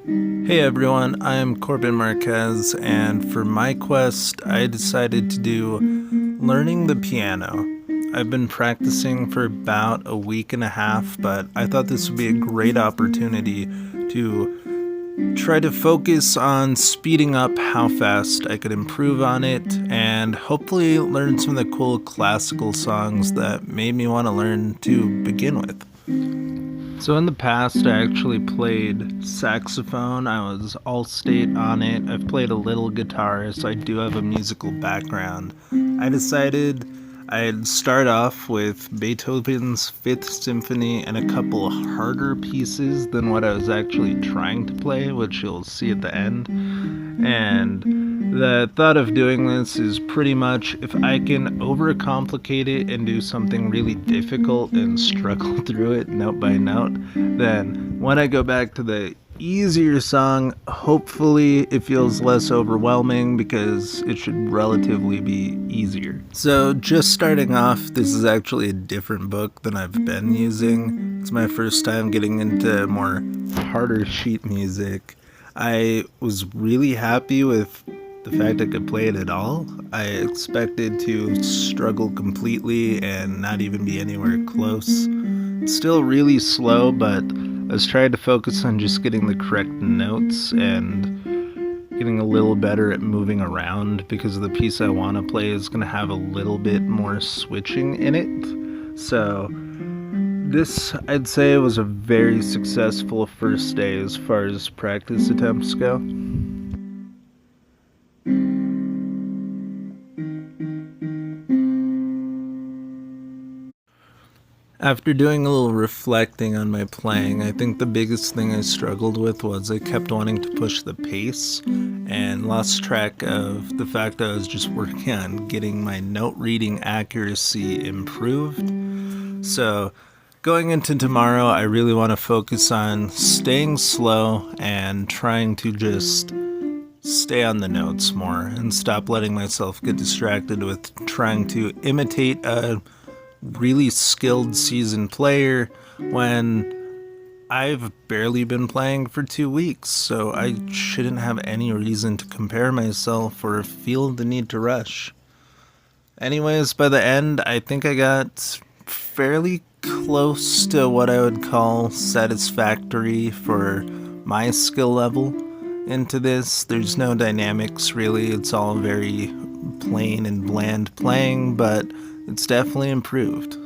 Hey everyone, I'm Corbin Marquez, and for my quest, I decided to do learning the piano. I've been practicing for about a week and a half, but I thought this would be a great opportunity to try to focus on speeding up how fast I could improve on it and hopefully learn some of the cool classical songs that made me want to learn to begin with. So in the past, I actually played saxophone. I was all state on it. I've played a little guitar, so I do have a musical background. I decided I'd start off with Beethoven's Fifth Symphony and a couple harder pieces than what I was actually trying to play, which you'll see at the end. And the thought of doing this is pretty much if I can overcomplicate it and do something really difficult and struggle through it note by note, then when I go back to the easier song, hopefully it feels less overwhelming because it should relatively be easier. So just starting off, this is actually a different book than I've been using. It's my first time getting into more harder sheet music. I was really happy with the fact I could play it at all. I expected to struggle completely and not even be anywhere close. It's still really slow, but I was trying to focus on just getting the correct notes and getting a little better at moving around because the piece I want to play is going to have a little bit more switching in it. So this, I'd say, was a very successful first day as far as practice attempts go. After doing a little reflecting on my playing, I think the biggest thing I struggled with was I kept wanting to push the pace and lost track of the fact I was just working on getting my note reading accuracy improved. So going into tomorrow, I really want to focus on staying slow and trying to just stay on the notes more and stop letting myself get distracted with trying to imitate a really skilled seasoned player when I've barely been playing for 2 weeks, so I shouldn't have any reason to compare myself or feel the need to rush. Anyways, by the end, I think I got fairly close to what I would call satisfactory for my skill level into this. There's no dynamics really, it's all very plain and bland playing, but it's definitely improved.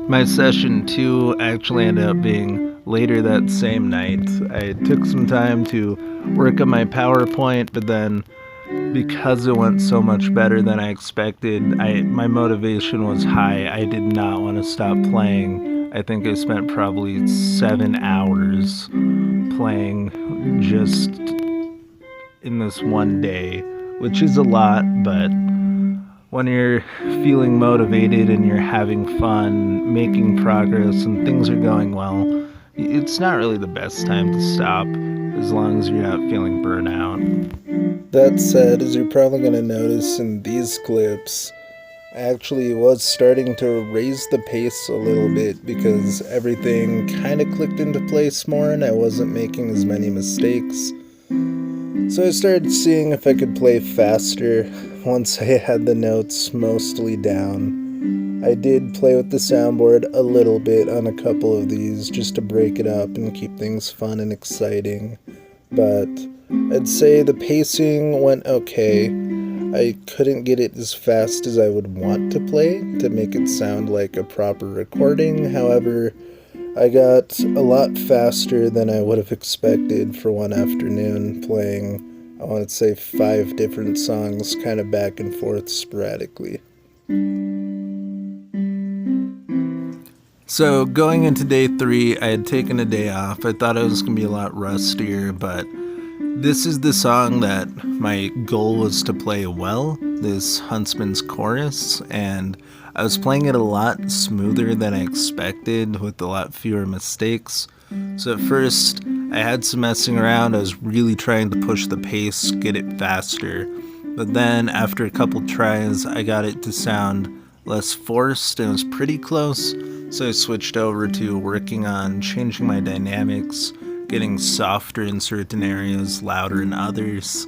My session 2 actually ended up being later that same night. I took some time to work on my PowerPoint, but then because it went so much better than I expected, my motivation was high. I did not want to stop playing. I think I spent probably 7 hours playing just in this one day, which is a lot, but when you're feeling motivated and you're having fun, making progress, and things are going well, it's not really the best time to stop as long as you're not feeling burnout. That said, as you're probably going to notice in these clips, I actually was starting to raise the pace a little bit because everything kind of clicked into place more and I wasn't making as many mistakes. So I started seeing if I could play faster once I had the notes mostly down. I did play with the soundboard a little bit on a couple of these just to break it up and keep things fun and exciting, but I'd say the pacing went okay. I couldn't get it as fast as I would want to play to make it sound like a proper recording. However, I got a lot faster than I would have expected for one afternoon playing, I want to say 5 different songs kind of back and forth sporadically. So going into day 3, I had taken a day off. I thought I was going to be a lot rustier, but this is the song that my goal was to play well, this Huntsman's Chorus, and I was playing it a lot smoother than I expected with a lot fewer mistakes. So at first, I had some messing around. I was really trying to push the pace, get it faster, But then after a couple tries, I got it to sound less forced and it was pretty close. So I switched over to working on changing my dynamics, getting softer in certain areas, louder in others.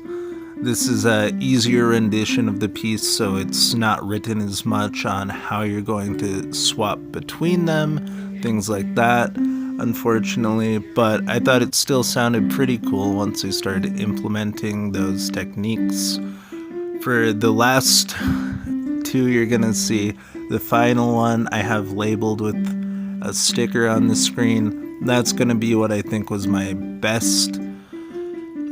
This is a easier rendition of the piece, so it's not written as much on how you're going to swap between them, things like that, unfortunately, but I thought it still sounded pretty cool once I started implementing those techniques. For the last two you're gonna see, the final one I have labeled with a sticker on the screen. That's gonna be what I think was my best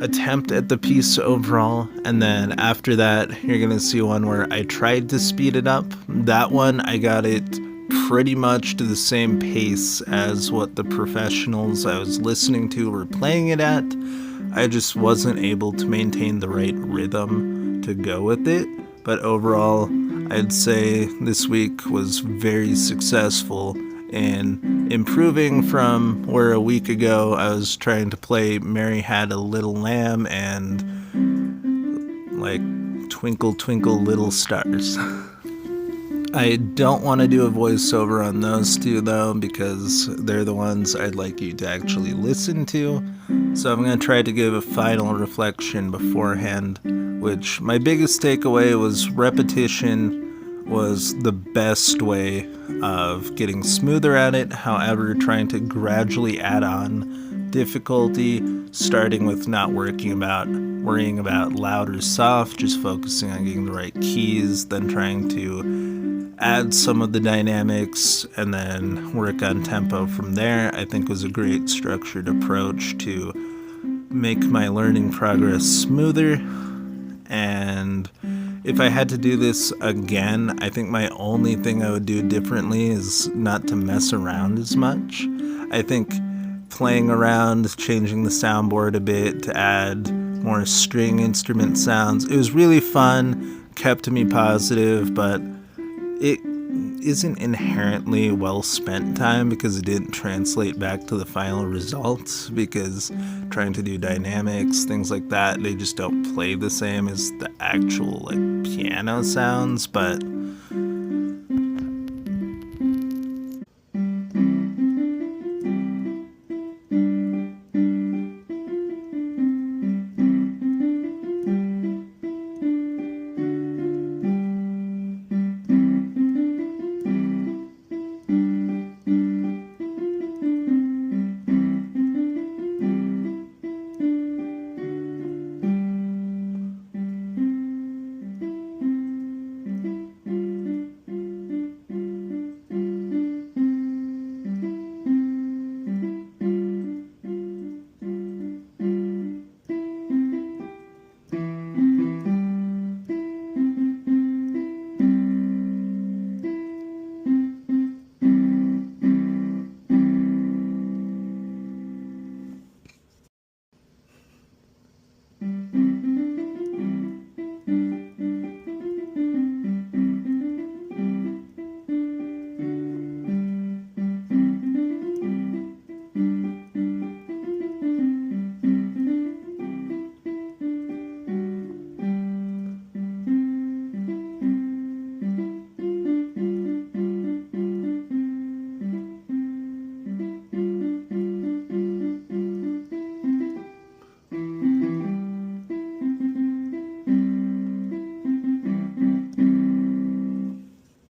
attempt at the piece overall, and then after that you're gonna see one where I tried to speed it up. That one I got it pretty much to the same pace as what the professionals I was listening to were playing it at. I just wasn't able to maintain the right rhythm to go with it, but overall I'd say this week was very successful in improving from where a week ago I was trying to play Mary Had a Little Lamb and like Twinkle Twinkle Little Stars. I don't want to do a voiceover on those two though, because they're the ones I'd like you to actually listen to. So I'm going to try to give a final reflection beforehand, which my biggest takeaway was repetition was the best way of getting smoother at it. However, trying to gradually add on difficulty, starting with not worrying about loud or soft, just focusing on getting the right keys, then trying to add some of the dynamics and then work on tempo from there, I think was a great structured approach to make my learning progress smoother. And if I had to do this again, I think my only thing I would do differently is not to mess around as much. I think playing around, changing the soundboard a bit to add more string instrument sounds, it was really fun, kept me positive, but it isn't inherently well spent time because it didn't translate back to the final results, because trying to do dynamics, things like that, they just don't play the same as the actual like piano sounds. But